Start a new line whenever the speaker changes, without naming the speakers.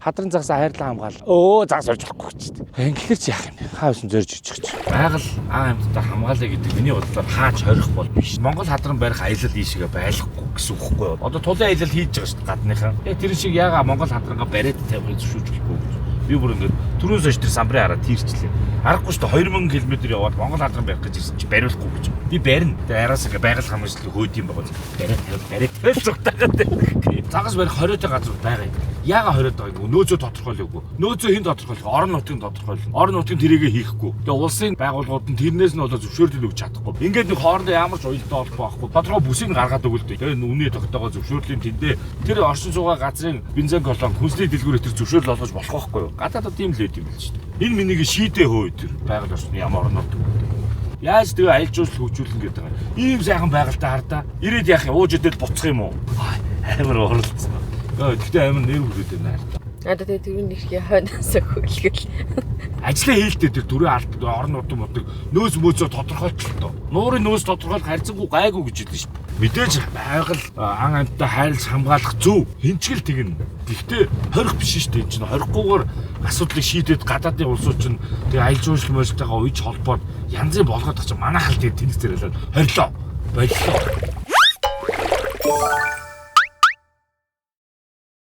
Хадран загас хайрлан хамгаал. Өө загас орж болохгүй ч гэдэг. Ингээр ч яах юм бэ? Хаасан зорж ичих гэж. Байгаль амьтдаа хамгаалаа гэдэг миний бодлоор хааж хорих бол биш. Монгол хадран барих аялал ийшээгээ байхгүй гэсэн үгхгүй юу? Одоо тулын аялал хийж байгаа шүү дээ гадныхан. Яг тэр шиг ягаа Монгол хадрангаа бариад тавихыг зөвшөөрч болохгүй. Би бүр ингээд түрүүн сошд тэр самбарын хараа тийрчлээ. Аргагүй шүү дээ 2000 км яваад Монгол хадран барих гэж ирсэн чи бариулахгүй гэж. Би барина. Тэгээ араас ингээ байгаль хамгаалалтыг хөөд юм байгаа. Бариад зүгтаагаад. Загас барих 20-ой газар байгаа юм. Яага 20-ой байгааг нөөцөө тодорхойлоогүй. Нөөцөө хэн тодорхойлох? Орон нутгийн тодорхойлно. Орон нутгийн тэрийгэ хийхгүй. Тэгээ улсын байгууллагууд нь тэрнээс нь болоо зөвшөөрлөл өгч чадахгүй. Ингээд нэг хоорондоо ямар ч уялдаа холбоо байхгүй. Тодорхой бүсийг гаргаад өгөлдөө. Тэгээ үнэ тогтоогоо зөвшөөрлийн тэндээ тэр оршин суугаа газрын бензин колон хүнсний дэлгүүрээр тэр зөвшөөрөл олгож болох байхгүй юу? Гадаадад тийм л байд юм биш үү? Энэ минийг шийдээ хөөе тэр байгаль орчны ямар орнод. Яаж тэгээ аялал жуулчлал хөгжүүлнэ гэдэг юм. Ийм сайхан байгальтай хардаа. Ирээд яах юм? Ууж идэл буцах юм уу? Амар оролцсон. Гэхдээ амар нэр хүрээд байна.
Одоо тэгээ түрүүн нэрхий хойноосоо хөлгөл.
Ажлаа хийлдээ тэр төрийн алт орон нутгийн мод нөөц мөөцөө тодорхойлчихлоо. Нуурын нөөц тодорхойлох харьцангуй гайгүй гэж хэлсэн шүү дээ. Мэдээж байгаль ан амьтаа хайрлаж хамгаалах зөв. Хинчгэл тэгнэ. Гэхдээ хорих биш шүү дээ. Энэ чинь хорихгүйгээр асуудлыг шийдээд гадаадын улсууд чинь тэгээ аялал жуулчлал мөрөлтөйгөө үеж холбоод янзын болгоод тач манайхал тэгээ тэнцээр хэлээд хорилоо. Боллоо.